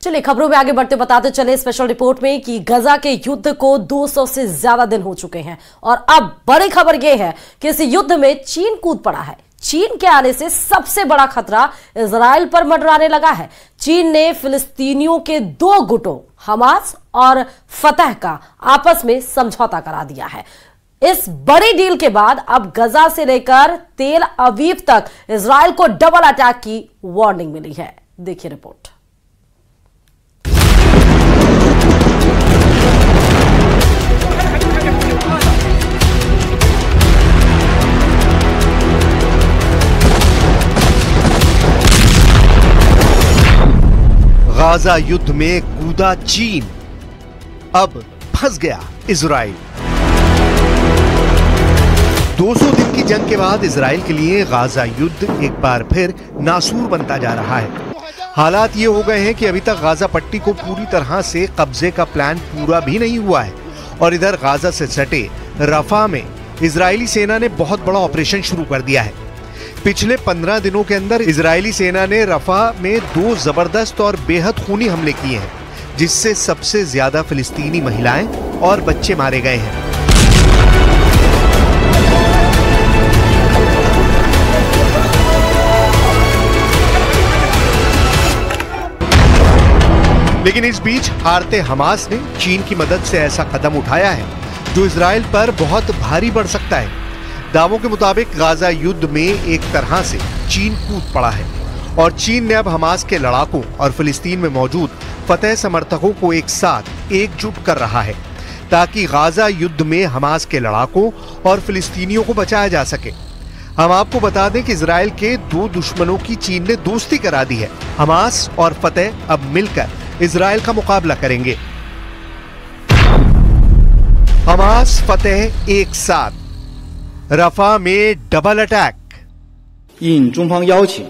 चलिए खबरों में आगे बढ़ते बताते चले स्पेशल रिपोर्ट में कि गजा के युद्ध को 200 से ज्यादा दिन हो चुके हैं और अब बड़ी खबर यह है कि इस युद्ध में चीन कूद पड़ा है। चीन के आने से सबसे बड़ा खतरा इजराइल पर मंडराने लगा है। चीन ने फिलिस्तीनियों के दो गुटों हमास और फतह का आपस में समझौता करा दिया है। इस बड़ी डील के बाद अब गजा से लेकर तेल अवीव तक इजराइल को डबल अटैक की वार्निंग मिली है। देखिए रिपोर्ट। गाजा युद्ध में कूदा चीन, अब फंस गया इजराइल। 200 दिन की जंग के बाद इजराइल के लिए गाजा युद्ध एक बार फिर नासूर बनता जा रहा है। हालात ये हो गए हैं कि अभी तक गाजा पट्टी को पूरी तरह से कब्जे का प्लान पूरा भी नहीं हुआ है और इधर गाजा से सटे रफा में इजरायली सेना ने बहुत बड़ा ऑपरेशन शुरू कर दिया है। पिछले 15 दिनों के अंदर इजरायली सेना ने रफा में 2 जबरदस्त और बेहद खूनी हमले किए हैं, जिससे सबसे ज्यादा फिलिस्तीनी महिलाएं और बच्चे मारे गए हैं। लेकिन इस बीच हारते हमास ने चीन की मदद से ऐसा कदम उठाया है जो इजराइल पर बहुत भारी पड़ सकता है। दावों के मुताबिक गाजा युद्ध में एक तरह से चीन कूद पड़ा है और चीन ने अब हमास के लड़ाकों और फिलिस्तीन में मौजूद फतह समर्थकों को एक साथ एकजुट कर रहा है ताकि गाजा युद्ध में हमास के लड़ाकों और फिलिस्तीनियों को बचाया जा सके। हम आपको बता दें कि इजराइल के 2 दुश्मनों की चीन ने दोस्ती करा दी है। हमास और फतह अब मिलकर इजराइल का मुकाबला करेंगे। हमास फतह एक साथ रफा में डबल अटैक। 应中方邀请，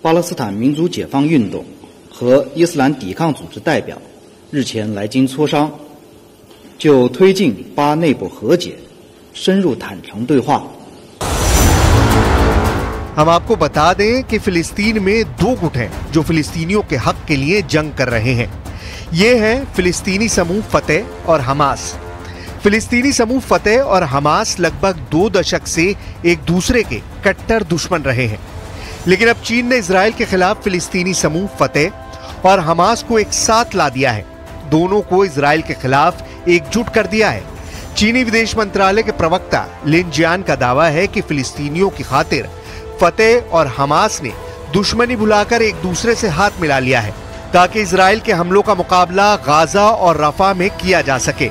巴勒斯坦民族解放运动和伊斯兰抵抗组织代表日前来京磋商，就推进巴内部和解、深入坦诚对话。हम आपको बता दें कि फिलिस्तीन में 2 गुट हैं जो फिलिस्तीनियों के हक के लिए जंग कर रहे हैं। ये हैं फिलिस्तीनी समूह फतह और हमास। फिलिस्तीनी समूह फतह और हमास लगभग 2 दशक से एक दूसरे के कट्टर दुश्मन रहे हैं, लेकिन अब चीन ने इजराइल के खिलाफ फिलिस्तीनी समूह फतह और हमास को एक साथ ला दिया है। दोनों को इजराइल के खिलाफ एकजुट कर दिया है। चीनी विदेश मंत्रालय के प्रवक्ता लिन जियान का दावा है कि फिलिस्तीनियों की खातिर फतह और हमास ने दुश्मनी भुलाकर एक दूसरे से हाथ मिला लिया है ताकि इजराइल के हमलों का मुकाबला गाजा और रफा में किया जा सके।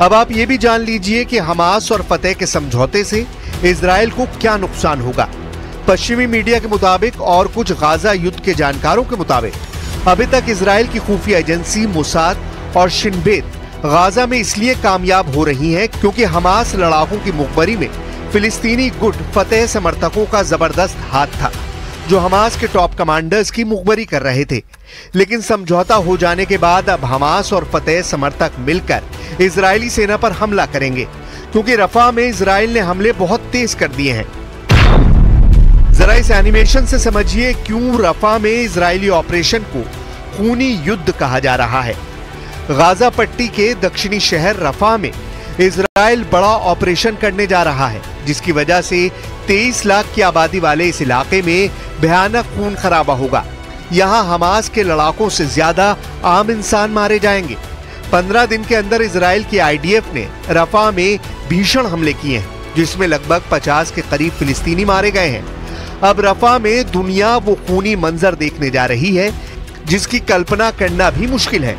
अब आप ये भी जान लीजिए कि हमास और फतह के समझौते से इजराइल को क्या नुकसान होगा। पश्चिमी मीडिया के मुताबिक और कुछ गाजा युद्ध के जानकारों के मुताबिक अभी तक इजराइल की खुफिया एजेंसी मोसाद और शिन बेत गाजा में इसलिए कामयाब हो रही हैं क्योंकि हमास लड़ाकों की मुखबरी में फिलिस्तीनी गुट फतह समर्थकों का जबरदस्त हाथ था जो हमास के टॉप कमांडर्स की मुखबरी कर रहे थे। लेकिन समझौता हो जाने के बाद अब हमास और फतह समर्थक मिलकर इजरायली सेना पर हमला करेंगे क्योंकि रफा में इजराइल ने हमले बहुत तेज कर दिए हैं। जरा इस एनिमेशन से समझिए क्यों रफा में इजरायली ऑपरेशन को खूनी युद्ध कहा जा रहा है। गाजा पट्टी के दक्षिणी शहर रफा में इजराइल बड़ा ऑपरेशन करने जा रहा है जिसकी वजह से 23 लाख की आबादी वाले इस इलाके में भयानक खून खराबा होगा। यहाँ हमास के लड़ाकों से ज्यादा आम इंसान मारे जाएंगे। 15 दिन के अंदर इजराइल की आईडीएफ ने रफा में भीषण हमले किए हैं जिसमें लगभग 50 के करीब फिलिस्तीनी मारे गए हैं। अब रफा में दुनिया वो खूनी मंजर देखने जा रही है जिसकी कल्पना करना भी मुश्किल है।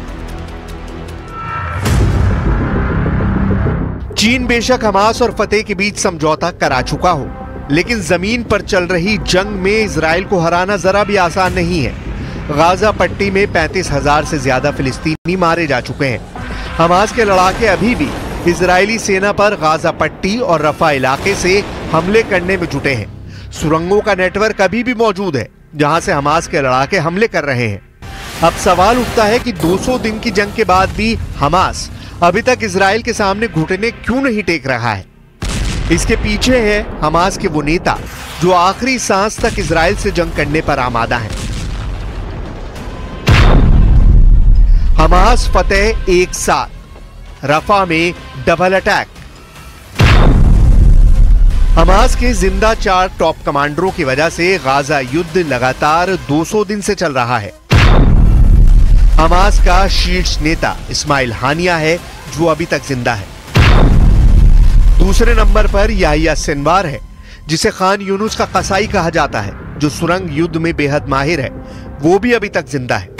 चीन बेशक हमास और फतह के बीच समझौता करा चुका हो, लेकिन जमीन पर चल रही जंग में इजराइल को हराना जरा भी आसान नहीं है। गाजा पट्टी में 35,000 से ज्यादा फिलिस्तीनी मारे जा चुके हैं। हमास के लड़ाके अभी भी इजरायली सेना पर गाजा पट्टी और रफा इलाके से हमले करने में जुटे हैं। सुरंगों का नेटवर्क अभी भी मौजूद है जहां से हमास के लड़ाके हमले कर रहे हैं। अब सवाल उठता है कि 200 दिन की जंग के बाद भी हमास अभी तक इजराइल के सामने घुटने क्यों नहीं टेक रहा है। इसके पीछे है हमास के वो नेता जो आखिरी सांस तक इजराइल से जंग करने पर आमादा हैं। हमास फतेह एक साथ, रफा में डबल अटैक। हमास के जिंदा 4 टॉप कमांडरों की वजह से गाजा युद्ध लगातार 200 दिन से चल रहा है। हमास का शीर्ष नेता इस्माइल हानिया है जो अभी तक जिंदा है। दूसरे नंबर पर याहिया सिनवार है जिसे खान यूनुस का कसाई कहा जाता है, जो सुरंग युद्ध में बेहद माहिर है, वो भी अभी तक जिंदा है।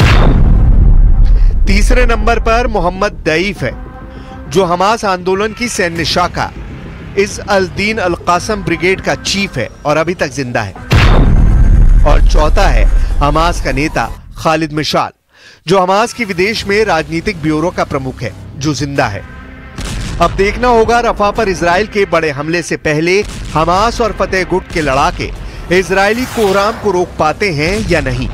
तीसरे नंबर पर मोहम्मद दईफ है जो हमास आंदोलन की सैन्य शाखा इस अल दीन अल कासम ब्रिगेड का चीफ है और अभी तक जिंदा है। और चौथा है हमास का नेता खालिद मिशाल जो हमास की विदेश में राजनीतिक ब्यूरो का प्रमुख है, जो जिंदा है। अब देखना होगा रफा पर इजराइल के बड़े हमले से पहले हमास और फतेह गुट के लड़ाके इजरायली कोहराम को रोक पाते हैं या नहीं।